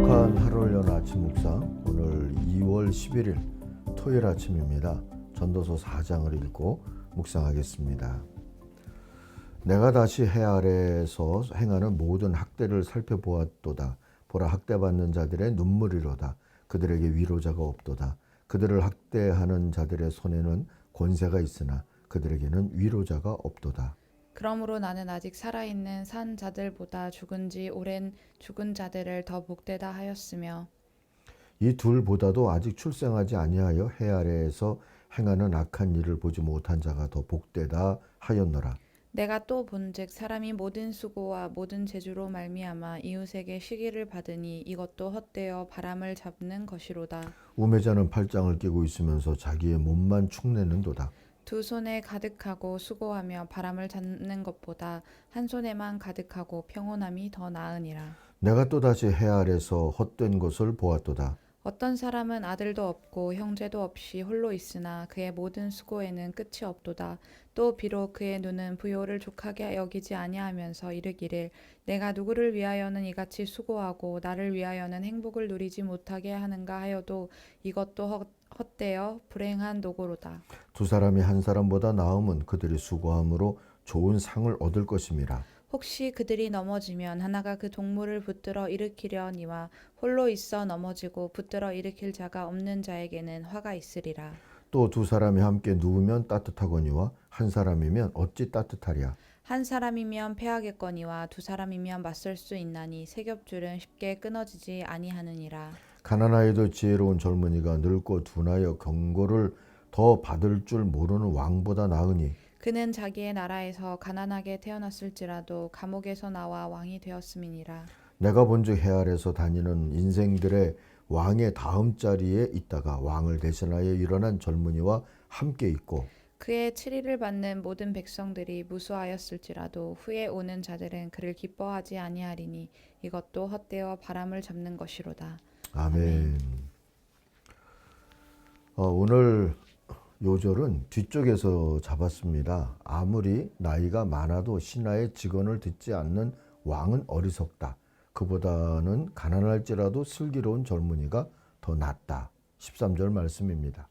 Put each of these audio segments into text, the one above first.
거룩한 하루를 여는 아침 묵상, 오늘 2월 11일 토요일 아침입니다. 전도서 4장을 읽고 묵상하겠습니다. 내가 다시 해 아래에서 행하는 모든 학대를 살펴보았도다. 보라, 학대받는 자들의 눈물이로다. 그들에게 위로자가 없도다. 그들을 학대하는 자들의 손에는 권세가 있으나 그들에게는 위로자가 없도다. 그러므로 나는 아직 살아있는 산 자들보다 죽은 지 오랜 죽은 자들을 더 복되다 하였으며, 이 둘보다도 아직 출생하지 아니하여 해 아래에서 행하는 악한 일을 보지 못한 자가 더 복되다 하였노라. 내가 또 본즉 사람이 모든 수고와 모든 재주로 말미암아 이웃에게 시기를 받으니 이것도 헛되어 바람을 잡는 것이로다. 우매자는 팔짱을 끼고 있으면서 자기의 몸만 축내는도다. 두 손에 가득하고 수고하며 바람을 잡는 것보다 한 손에만 가득하고 평온함이 더 나으니라. 내가 또다시 해 아래서 헛된 것을 보았도다. 어떤 사람은 아들도 없고 형제도 없이 홀로 있으나 그의 모든 수고에는 끝이 없도다. 또 비록 그의 눈은 부요를 족하게 여기지 아니하면서 이르기를 내가 누구를 위하여는 이같이 수고하고 나를 위하여는 행복을 누리지 못하게 하는가 하여도 이것도 헛되어 불행한 노고로다. 두 사람이 한 사람보다 나음은 그들이 수고함으로 좋은 상을 얻을 것임이라. 혹시 그들이 넘어지면 하나가 그 동물을 붙들어 일으키려니와 홀로 있어 넘어지고 붙들어 일으킬 자가 없는 자에게는 화가 있으리라. 또 두 사람이 함께 누우면 따뜻하거니와 한 사람이면 어찌 따뜻하랴. 한 사람이면 패하겠거니와 두 사람이면 맞설 수 있나니 세 겹줄은 쉽게 끊어지지 아니하느니라. 가난하여도 지혜로운 젊은이가 늙고 둔하여 경고를 더 받을 줄 모르는 왕보다 나으니 그는 자기의 나라에서 가난하게 태어났을지라도 감옥에서 나와 왕이 되었음이니라. 내가 본즉 해 아래서 다니는 인생들의 왕의 다음 자리에 있다가 왕을 대신하여 일어난 젊은이와 함께 있고 그의 치리를 받는 모든 백성들이 무수하였을지라도 후에 오는 자들은 그를 기뻐하지 아니하리니 이것도 헛되어 바람을 잡는 것이로다. 아멘. 오늘 요절은 뒤쪽에서 잡았습니다. 아무리 나이가 많아도 신하의 직언을 듣지 않는 왕은 어리석다. 그보다는 가난할지라도 슬기로운 젊은이가 더 낫다. 13절 말씀입니다.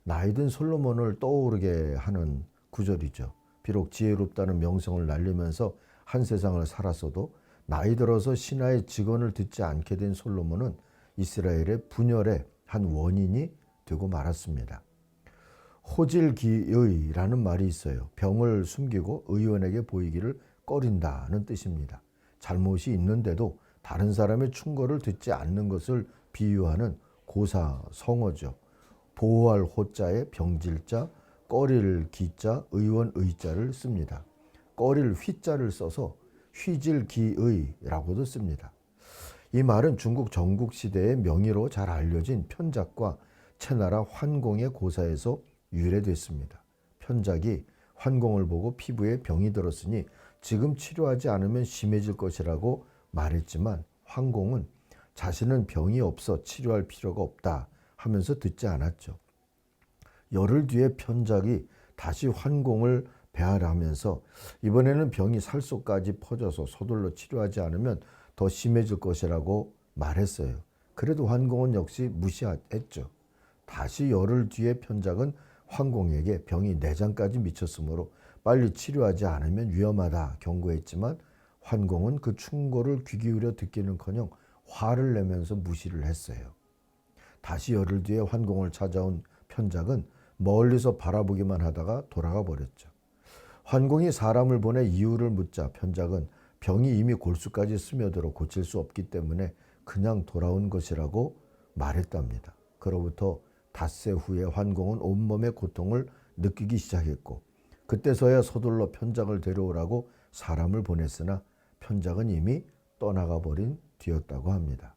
나이든 솔로몬을 떠오르게 하는 구절이죠. 비록 지혜롭다는 명성을 날리면서 한 세상을 살았어도 나이 들어서 신하의 직언을 듣지 않게 된 솔로몬은 이스라엘의 분열의 한 원인이 되고 말았습니다. 호질기의라는 말이 있어요. 병을 숨기고 의원에게 보이기를 꺼린다는 뜻입니다. 잘못이 있는데도 다른 사람의 충고를 듣지 않는 것을 비유하는 고사성어죠. 보호할 호자에 병질자, 꺼릴 기자, 의원 의자를 씁니다. 꺼릴 휘자를 써서 휘질기의라고도 씁니다. 이 말은 중국 전국시대의 명의로 잘 알려진 편작과 채나라 환공의 고사에서 유래됐습니다. 편작이 환공을 보고 피부에 병이 들었으니 지금 치료하지 않으면 심해질 것이라고 말했지만 환공은 자신은 병이 없어 치료할 필요가 없다 하면서 듣지 않았죠. 열흘 뒤에 편작이 다시 환공을 배아하면서 이번에는 병이 살속까지 퍼져서 서둘러 치료하지 않으면 더 심해질 것이라고 말했어요. 그래도 환공은 역시 무시했죠. 다시 열흘 뒤에 편작은 환공에게 병이 내장까지 미쳤으므로 빨리 치료하지 않으면 위험하다 경고했지만 환공은 그 충고를 귀 기울여 듣기는커녕 화를 내면서 무시를 했어요. 다시 열흘 뒤에 환공을 찾아온 편작은 멀리서 바라보기만 하다가 돌아가 버렸죠. 환공이 사람을 보내 이유를 묻자 편작은 병이 이미 골수까지 스며들어 고칠 수 없기 때문에 그냥 돌아온 것이라고 말했답니다. 그로부터 닷새 후에 환공은 온몸의 고통을 느끼기 시작했고 그때서야 서둘러 편작을 데려오라고 사람을 보냈으나 편작은 이미 떠나가 버린 뒤였다고 합니다.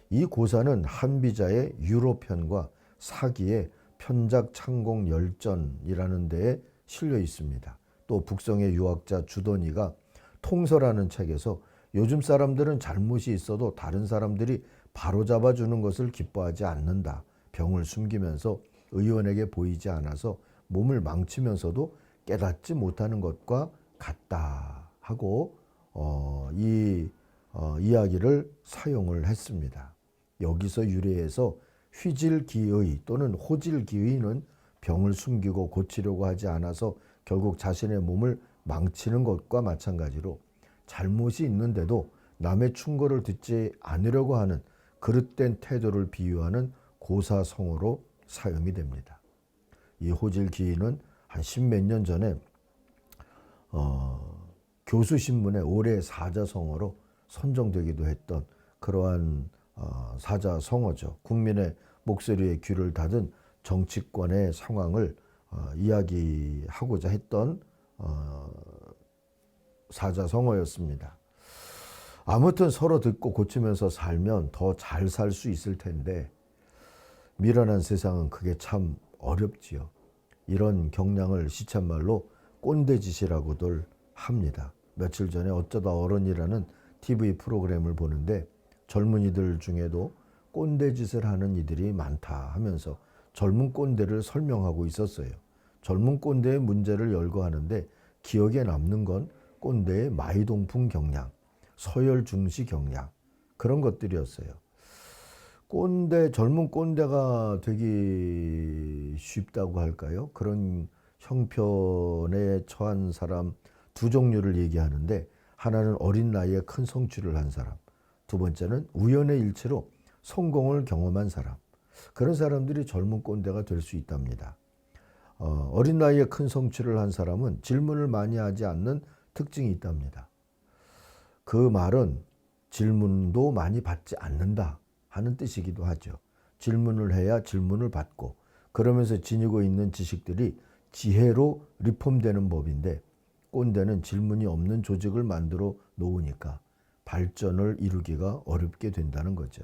이 고사는 한비자의 유로편과 사기의 편작 창공 열전이라는 데에 실려 있습니다. 또 북성의 유학자 주더니가 통서라는 책에서 요즘 사람들은 잘못이 있어도 다른 사람들이 바로잡아주는 것을 기뻐하지 않는다. 병을 숨기면서 의원에게 보이지 않아서 몸을 망치면서도 깨닫지 못하는 것과 같다 하고 이 이야기를 사용을 했습니다. 여기서 유래해서 휘질기의 또는 호질기의는 병을 숨기고 고치려고 하지 않아서 결국 자신의 몸을 망치는 것과 마찬가지로 잘못이 있는데도 남의 충고를 듣지 않으려고 하는 그릇된 태도를 비유하는 고사성어로 사용이 됩니다. 이 호질기의는 한 십몇 년 전에 교수신문의 올해 사자성어로 선정되기도 했던 그러한 사자성어죠. 국민의 목소리에 귀를 닫은 정치권의 상황을 이야기하고자 했던 사자성어였습니다. 아무튼 서로 듣고 고치면서 살면 더 잘 살 수 있을 텐데 미련한 세상은 그게 참 어렵지요. 이런 경향을 시쳇말로 꼰대짓이라고들 합니다. 며칠 전에 어쩌다 어른이라는 TV 프로그램을 보는데 젊은이들 중에도 꼰대짓을 하는 이들이 많다 하면서 젊은 꼰대를 설명하고 있었어요. 젊은 꼰대의 문제를 열거하는데 기억에 남는 건 꼰대의 마이동풍 경향, 서열 중시 경향 그런 것들이었어요. 젊은 꼰대가 되기 쉽다고 할까요? 그런 형편에 처한 사람 두 종류를 얘기하는데 하나는 어린 나이에 큰 성취를 한 사람, 두 번째는 우연의 일치로 성공을 경험한 사람. 그런 사람들이 젊은 꼰대가 될 수 있답니다. 어린 나이에 큰 성취를 한 사람은 질문을 많이 하지 않는 특징이 있답니다. 그 말은 질문도 많이 받지 않는다 하는 뜻이기도 하죠. 질문을 해야 질문을 받고 그러면서 지니고 있는 지식들이 지혜로 리폼되는 법인데 꼰대는 질문이 없는 조직을 만들어 놓으니까 발전을 이루기가 어렵게 된다는 거죠.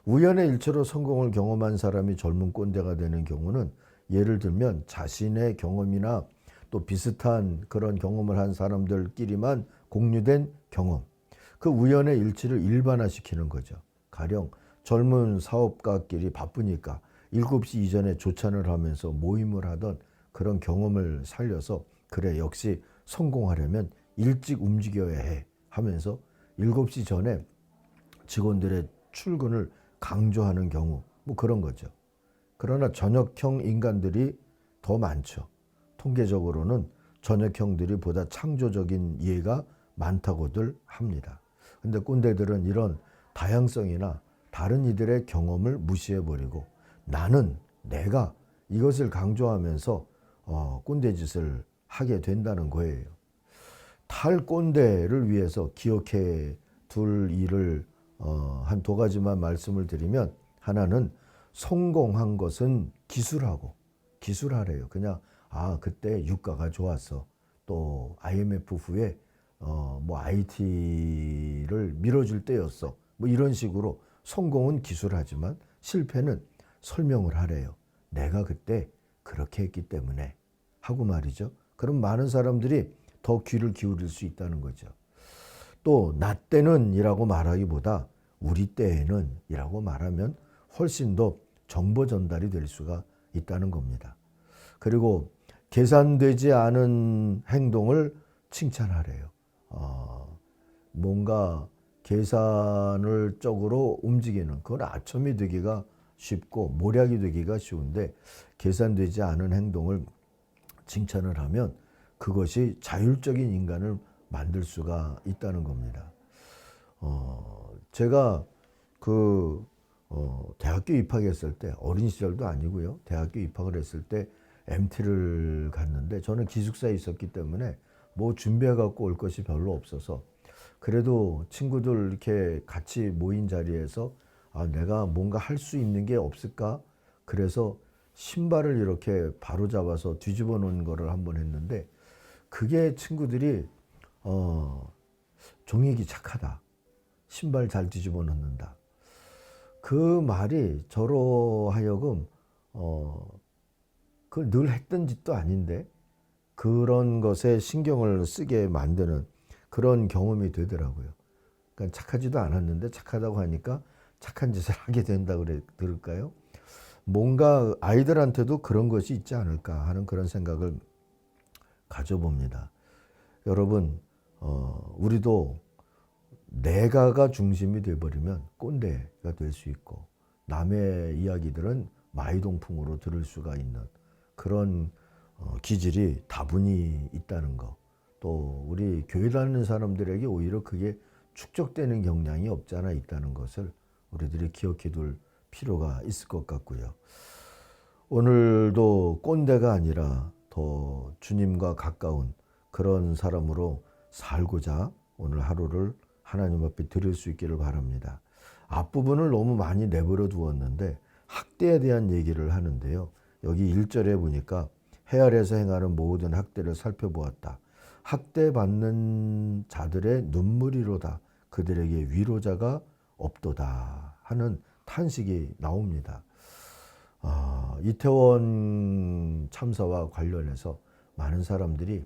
우연의 일치로 성공을 경험한 사람이 젊은 꼰대가 되는 경우는 예를 들면 자신의 경험이나 또 비슷한 그런 경험을 한 사람들끼리만 공유된 경험, 그 우연의 일치를 일반화시키는 거죠. 가령 젊은 사업가끼리 바쁘니까 7시 이전에 조찬을 하면서 모임을 하던 그런 경험을 살려서 그래 역시 성공하려면 일찍 움직여야 해 하면서 7시 전에 직원들의 출근을 강조하는 경우 뭐 그런 거죠. 그러나 저녁형 인간들이 더 많죠. 통계적으로는 저녁형들이 보다 창조적인 이해가 많다고들 합니다. 근데 꼰대들은 이런 다양성이나 다른 이들의 경험을 무시해버리고 내가 이것을 강조하면서 꼰대짓을 하게 된다는 거예요. 탈꼰대를 위해서 기억해 둘 일을 한 두 가지만 말씀을 드리면 하나는 성공한 것은 기술하래요. 그냥 그때 유가가 좋았어. 또 IMF 후에 뭐 IT를 밀어줄 때였어. 뭐 이런 식으로 성공은 기술하지만 실패는 설명을 하래요. 내가 그때 그렇게 했기 때문에 하고 말이죠. 그럼 많은 사람들이 더 귀를 기울일 수 있다는 거죠. 또 나 때는 이라고 말하기보다 우리 때에는 이라고 말하면 훨씬 더 정보 전달이 될 수가 있다는 겁니다. 그리고 계산되지 않은 행동을 칭찬하래요. 뭔가 계산을 쪽으로 움직이는 그건 아첨이 되기가 쉽고 모략이 되기가 쉬운데 계산되지 않은 행동을 칭찬을 하면 그것이 자율적인 인간을 만들 수가 있다는 겁니다. 제가 대학교 입학했을 때 어린 시절도 아니고요. 대학교 입학을 했을 때 MT를 갔는데 저는 기숙사에 있었기 때문에 뭐 준비해 갖고 올 것이 별로 없어서 그래도 친구들 이렇게 같이 모인 자리에서 내가 뭔가 할 수 있는 게 없을까? 그래서 신발을 이렇게 바로 잡아서 뒤집어 놓은 거를 한번 했는데 그게 친구들이 종익이 착하다. 신발 잘 뒤집어 놓는다. 그 말이 저로 하여금 그걸 늘 했던 짓도 아닌데 그런 것에 신경을 쓰게 만드는 그런 경험이 되더라고요. 그러니까 착하지도 않았는데 착하다고 하니까 착한 짓을 하게 된다 그럴까요? 뭔가 아이들한테도 그런 것이 있지 않을까 하는 그런 생각을 가져봅니다. 여러분, 우리도 내가가 중심이 돼버리면 꼰대가 될 수 있고, 남의 이야기들은 마이동풍으로 들을 수가 있는 그런 기질이 다분히 있다는 거. 또 우리 교회 다니는 사람들에게 오히려 그게 축적되는 경향이 없지 않아 있다는 것을 우리들이 기억해 둘 필요가 있을 것 같고요. 오늘도 꼰대가 아니라 더 주님과 가까운 그런 사람으로 살고자 오늘 하루를 하나님 앞에 드릴 수 있기를 바랍니다. 앞부분을 너무 많이 내버려 두었는데 학대에 대한 얘기를 하는데요. 여기 1절에 보니까 해 아래에서 행하는 모든 학대를 살펴보았다. 학대받는 자들의 눈물이로다. 그들에게 위로자가 없도다 하는 탄식이 나옵니다. 이태원 참사와 관련해서 많은 사람들이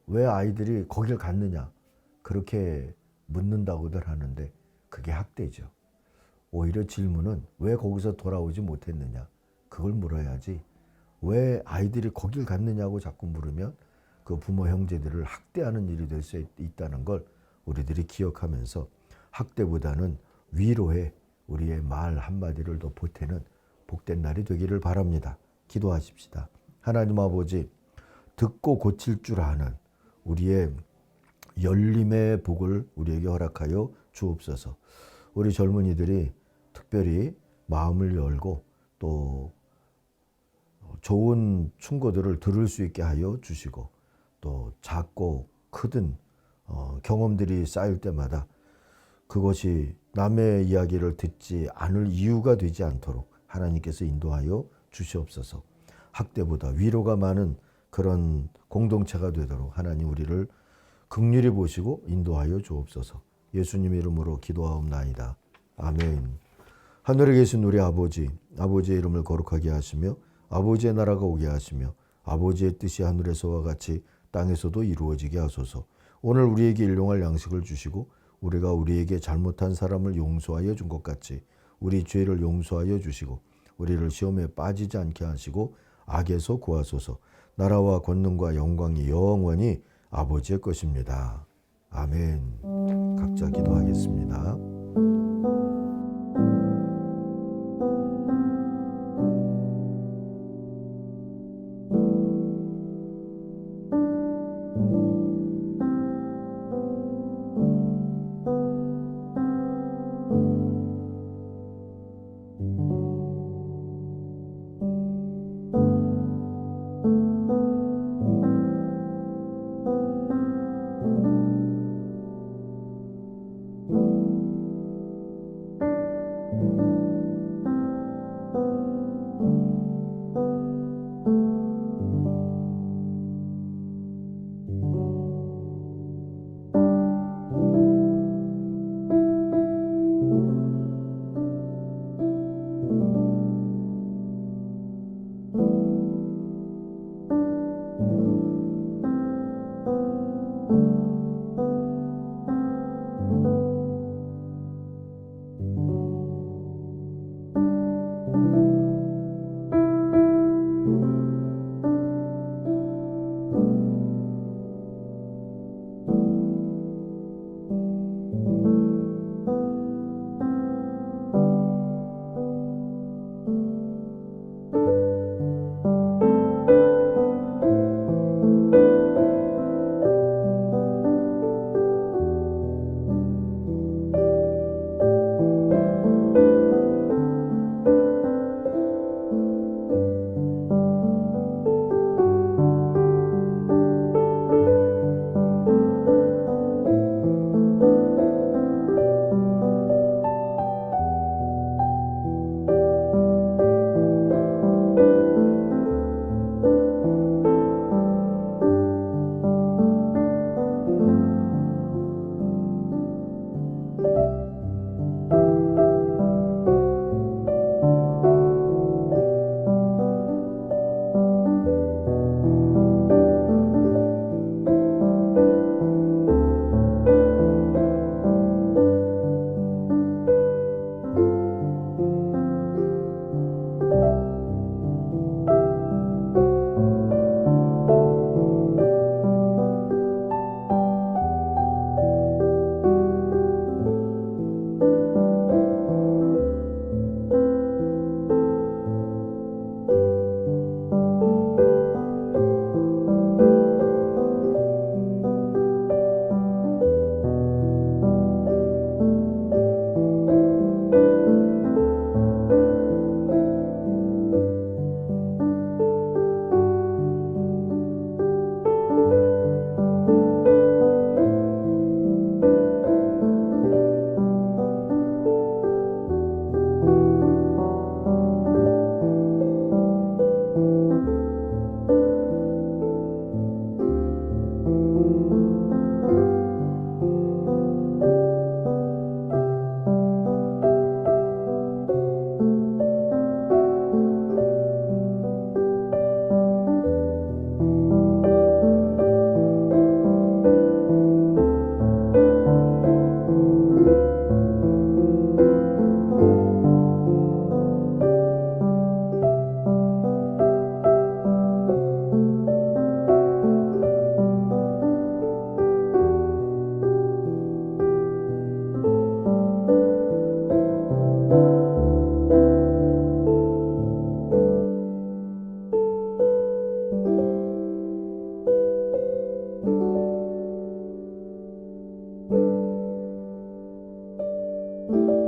왜 아이들이 거길 갔느냐 그렇게 묻는다고들 하는데 그게 학대죠. 오히려 질문은 왜 거기서 돌아오지 못했느냐 그걸 물어야지, 왜 아이들이 거길 갔느냐고 자꾸 물으면 그 부모 형제들을 학대하는 일이 될 수 있다는 걸 우리들이 기억하면서 학대보다는 위로에 우리의 말 한마디를 더 보태는 복된 날이 되기를 바랍니다. 기도하십시다. 하나님 아버지, 듣고 고칠 줄 아는 우리의 열림의 복을 우리에게 허락하여 주옵소서. 우리 젊은이들이 특별히 마음을 열고 또 좋은 충고들을 들을 수 있게 하여 주시고, 또 작고 크든 경험들이 쌓일 때마다 그것이 남의 이야기를 듣지 않을 이유가 되지 않도록 하나님께서 인도하여 주시옵소서. 학대보다 위로가 많은 그런 공동체가 되도록 하나님 우리를 긍휼히 보시고 인도하여 주옵소서. 예수님 이름으로 기도하옵나이다. 아멘. 하늘에 계신 우리 아버지, 아버지의 이름을 거룩하게 하시며 아버지의 나라가 오게 하시며 아버지의 뜻이 하늘에서와 같이 땅에서도 이루어지게 하소서. 오늘 우리에게 일용할 양식을 주시고 우리가 우리에게 잘못한 사람을 용서하여 준 것 같이 우리 죄를 용서하여 주시고 우리를 시험에 빠지지 않게 하시고 악에서 구하소서. 나라와 권능과 영광이 영원히 아버지의 것입니다. 아멘. 각자 기도하겠습니다. 음.